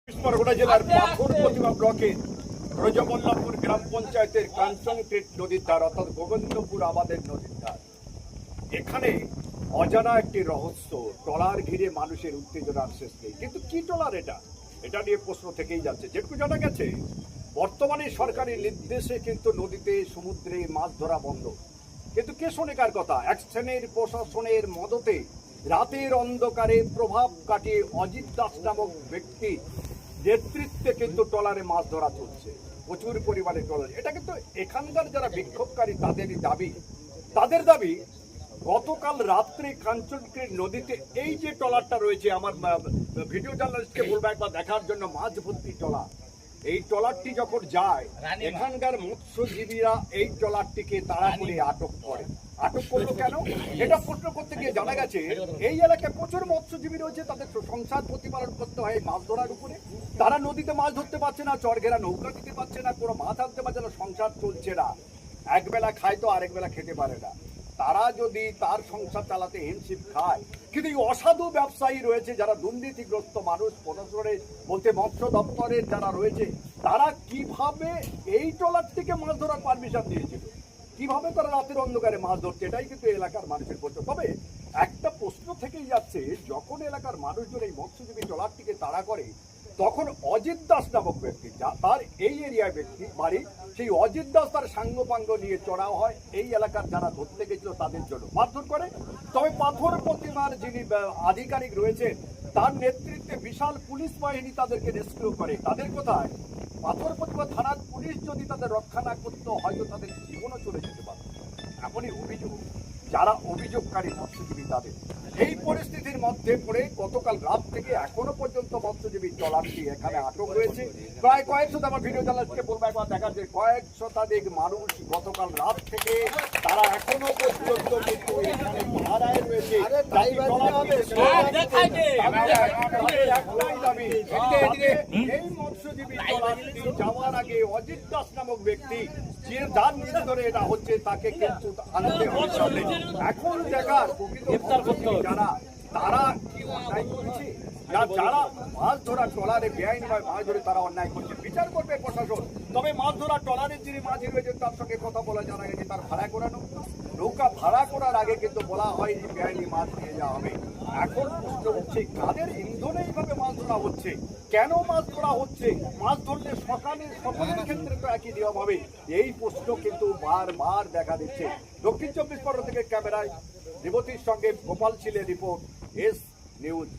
পরগনা জেলার পাথর প্রতিমা ব্লকের ব্রজমল্লাপুর গ্রাম পঞ্চায়েতের কাঞ্চনক্রিট নদীর ধার অর্থাৎ গোবিন্দপুর আবাদের নদীর ধার। এখানে অজানা একটি রহস্য, ট্রলার ঘিরে মানুষের উত্তেজনার শেষ নেই। কিন্তু কি ট্রলার এটা নিয়ে প্রশ্ন থেকেই যাচ্ছে। যেটুকু জানা গেছে, বর্তমানে সরকারি নির্দেশে কিন্তু নদীতে সমুদ্রে মাছ ধরা বন্ধ। কিন্তু কে শোনে কার কথা? এক শ্রেণীর প্রশাসনের মদতে রাতের অন্ধকারে প্রভাব কাটিয়ে অজিত দাস নামক ব্যক্তি নেতৃত্বে কিন্তু ট্রলারে মাছ ধরা চলছে, প্রচুর পরিমাণে ট্রলার। এটা কিন্তু এখানকার যারা বিক্ষোভকারী তাদের দাবি গতকাল রাত্রে কাঞ্চনক্রিট নদীতে এই যে ট্রলারটা রয়েছে, আমার ভিডিও জার্নালিস্টকে বলবো একবার দেখার জন্য, মাছ ভর্তি ট্রলার। এই ট্রলারটি যখন যায়, এখানকার মৎস্যজীবীরা এই ট্রলারটিকে তাড়া করে আটক করলো কেন? এটা প্রশ্ন করতে গিয়ে জানা গেছে এই এলাকায় প্রচুর মৎস্যজীবী রয়েছে, তাদের সংসার প্রতিপালন করতে হয় মাছ ধরার উপরে। তারা নদীতে মাছ ধরতে পারছে না, চরঘেরা নৌকা দিতে পারছে না, কোনো মাছ আনতে পারছে না, সংসার চলছে না। একবেলা খায় তো আরেক বেলা খেতে পারে না। তারা যদি তার সংসার চালাতে হিমশিম খায়, কিন্তু এই অসাধু ব্যবসায়ী রয়েছে যারা দুর্নীতিগ্রস্ত মানুষ, প্রশাসনের বলতে মৎস্য দপ্তরের যারা রয়েছে, তারা কিভাবে এই ট্রলারটিকে মাছ ধরার পারমিশন দিয়েছিল, কিভাবে তারা রাতের অন্ধকারে মাছ ধরছে, এটাই কিন্তু এলাকার মানুষের প্রশ্ন। তবে একটা প্রশ্ন থেকেই যাচ্ছে, যখন এলাকার মানুষজন এই মৎস্যজীবী ট্রলারটিকে তাড়া করে, তখন অজিত দাস নামক ব্যক্তি, তার এই এরিয়ায় ব্যক্তি বাড়ি, সেই অজিত দাস তার সাঙ্গপাঙ্গ নিয়ে চড়াও হয় এই এলাকার যারা ধরতে গেছিল তাদের জন্য মারধর করে। তবে পাথর প্রতিমার যিনি আধিকারিক রয়েছেন, তার নেতৃত্বে বিশাল পুলিশ বাহিনী তাদেরকে রেস্কিউ করে। তাদের কোথায় পাথর প্রতিমা থানার পুলিশ যদি তাদের রক্ষা না করতো, হয়তো তাদের জীবনও চলে যেতে পারত। এমনই অভিযোগ যারা অভিযোগকারী মৎস্যজীবী তাদের। এই পরিস্থিতির মধ্যে পড়ে গতকাল রাত থেকে এখনো পর্যন্ত মৎস্যজীবী ট্রলারটি এখানে আটক রয়েছে। প্রায় কয়েকশো, আমার ভিডিও জার্নালিস্টকে বলবো একবার দেখা যায়, কয়েক শতাধিক মানুষ গতকাল রাত থেকে তারা এখনো পর্যন্ত কিন্তু এখানে পাহারায় রয়েছে। এই মৎস্যজীবী ট্রলারটি যাওয়ার আগে অজিত দাস নামক ব্যক্তি, যে যার নিয়ন্ত্রণে এটা হচ্ছে, তাকে কিন্তু আনতে হবে। এখন দেখার প্রকৃত যারা তারা কি অন্যায় করছে, যারা মাছ ধরা ট্রলারে বেআইনিভাবে মাছ ধরে তারা অন্যায় করছে, বিচার করবে প্রশাসন। তবে মাছ ধরা ট্রলারের যিনি মাঝি রয়েছেন, তার সঙ্গে কথা বলা জানা গেছে তার ভাড়া করানো। নৌকা ভাড়া করার আগে কিন্তু বলা হয়নি বেআইনি মাছ নিয়ে যাওয়া হবে। এখন প্রশ্ন হচ্ছে, কাদের ইন্ধনে এইভাবে মাছ ধরা হচ্ছে, কেন মাছ ধরা হচ্ছে? মাছ ধরলে সকলের ক্ষেত্রে তো একই নিয়ম হবে, এই প্রশ্ন কিন্তু বারবার দেখা দিচ্ছে। দক্ষিণ 24 পরগনা থেকে ক্যামেরায় রেবতীর সঙ্গে গোপাল ছিলের রিপোর্ট, এস নিউজ।